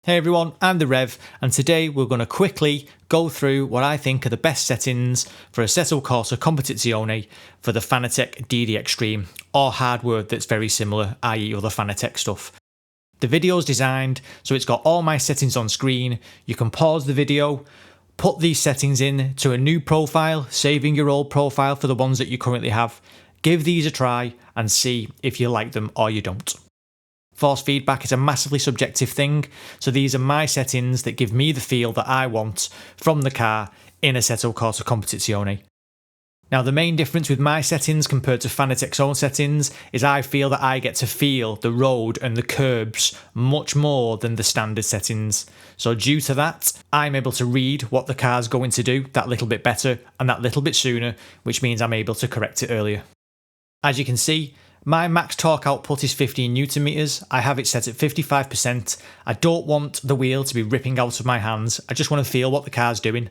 Hey everyone, I'm the Rev, and today we're going to quickly go through what I think are the best settings for Assetto Corsa Competizione for the Fanatec DD Extreme, or hardware that's very similar, i.e. other Fanatec stuff. The video is designed so it's got all my settings on screen. You can pause the video, put these settings in to a new profile, saving your old profile for the ones that you currently have. Give these a try and see if you like them or you don't. Force feedback is a massively subjective thing, so these are my settings that give me the feel that I want from the car in Assetto Corsa Competizione. Now, the main difference with my settings compared to Fanatec's own settings is I feel that I get to feel the road and the curbs much more than the standard settings. So due to that, I'm able to read what the car's going to do that little bit better and that little bit sooner, which means I'm able to correct it earlier. As you can see, my max torque output is 15 Newton meters. I have it set at 55%. I don't want the wheel to be ripping out of my hands. I just want to feel what the car's doing.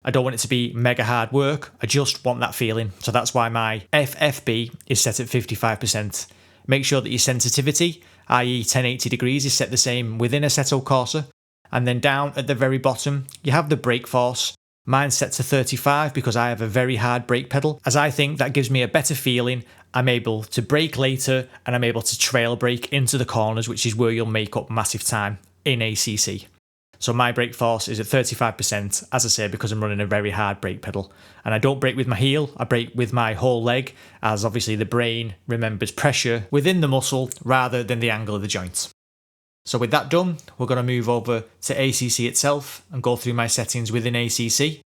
I don't want it to be mega hard work. I just want that feeling. So that's why my FFB is set at 55%. Make sure that your sensitivity, i.e. 1080 degrees, is set the same within Assetto Corsa. And then down at the very bottom, you have the brake force. Mine's set to 35 because I have a very hard brake pedal, as I think that gives me a better feeling. I'm able to brake later and I'm able to trail brake into the corners, which is where you'll make up massive time in ACC. So my brake force is at 35%, as I say, because I'm running a very hard brake pedal. And I don't brake with my heel, I brake with my whole leg, as obviously the brain remembers pressure within the muscle rather than the angle of the joint. So with that done, we're going to move over to ACC itself and go through my settings within ACC. In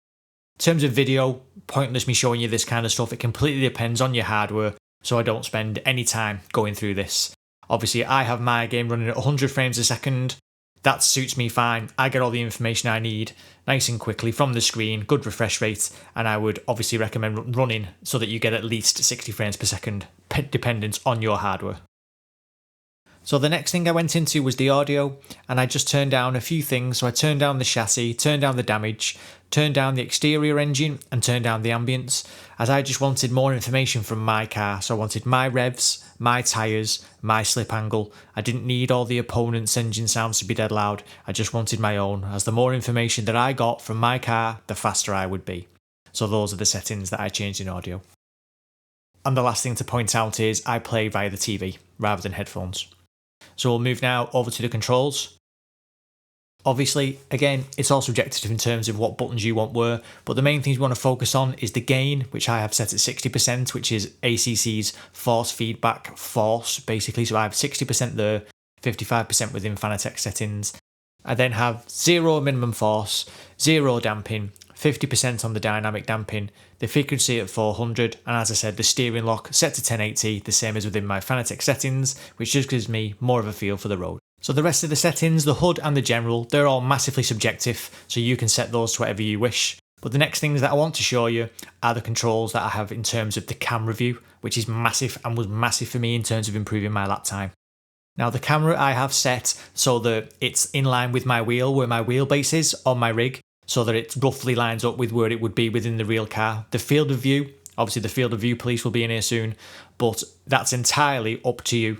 terms of video, pointless me showing you this kind of stuff. It completely depends on your hardware, so I don't spend any time going through this. Obviously, I have my game running at 100 frames a second. That suits me fine. I get all the information I need nice and quickly from the screen, good refresh rate, and I would obviously recommend running so that you get at least 60 frames per second, dependent on your hardware. So the next thing I went into was the audio, and I just turned down a few things. So I turned down the chassis, turned down the damage, turned down the exterior engine, and turned down the ambience, as I just wanted more information from my car. So I wanted my revs, my tyres, my slip angle. I didn't need all the opponent's engine sounds to be dead loud. I just wanted my own, as the more information that I got from my car, the faster I would be. So those are the settings that I changed in audio. And the last thing to point out is I play via the TV rather than headphones. So we'll move now over to the controls. Obviously, again, it's all subjective in terms of what buttons you want where, but the main things we want to focus on is the gain, which I have set at 60%, which is ACC's force feedback force, basically. So I have 60% there, 55% within Fanatec settings. I then have 0 minimum force, 0 damping, 50% on the dynamic damping, the frequency at 400, and as I said, the steering lock set to 1080, the same as within my Fanatec settings, which just gives me more of a feel for the road. So the rest of the settings, the HUD and the general, they're all massively subjective, so you can set those to whatever you wish. But the next things that I want to show you are the controls that I have in terms of the camera view, which is massive and was massive for me in terms of improving my lap time. Now the camera I have set so that it's in line with my wheel, where my wheelbase is on my rig, so that it roughly lines up with where it would be within the real car. The field of view, obviously the field of view police will be in here soon, but that's entirely up to you.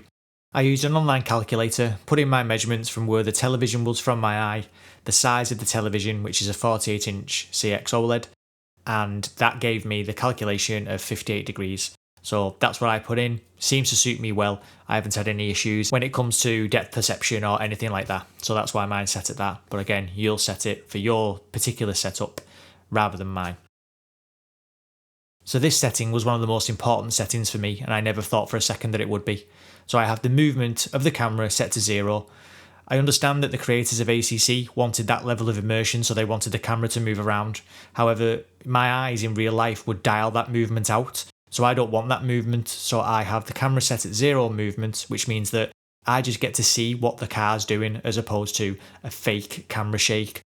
I used an online calculator, put in my measurements from where the television was from my eye, the size of the television, which is a 48-inch CX OLED, and that gave me the calculation of 58 degrees. So that's what I put in. Seems to suit me well. I haven't had any issues when it comes to depth perception or anything like that. So that's why mine's set at that. But again, you'll set it for your particular setup rather than mine. So this setting was one of the most important settings for me, and I never thought for a second that it would be. So I have the movement of the camera set to 0. I understand that the creators of ACC wanted that level of immersion, so they wanted the camera to move around. However, my eyes in real life would dial that movement out. So I don't want that movement, so I have the camera set at 0 movement, which means that I just get to see what the car's doing as opposed to a fake camera shake.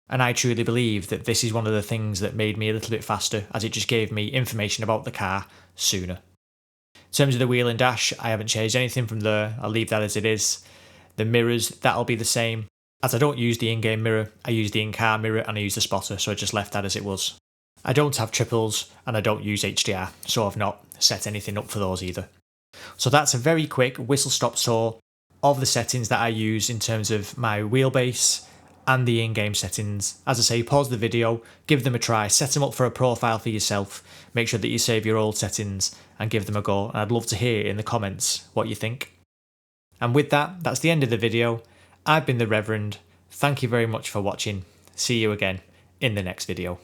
And I truly believe that this is one of the things that made me a little bit faster, as it just gave me information about the car sooner. In terms of the wheel and dash, I haven't changed anything from there. I'll leave that as it is. The mirrors, that'll be the same. As I don't use the in-game mirror, I use the in-car mirror and I use the spotter, so I just left that as it was. I don't have triples and I don't use HDR, so I've not set anything up for those either. So that's a very quick whistle-stop tour of the settings that I use in terms of my wheelbase and the in-game settings. As I say, pause the video, give them a try, set them up for a profile for yourself, make sure that you save your old settings and give them a go, and I'd love to hear in the comments what you think. And with that, that's the end of the video. I've been the Reverend. Thank you very much for watching. See you again in the next video.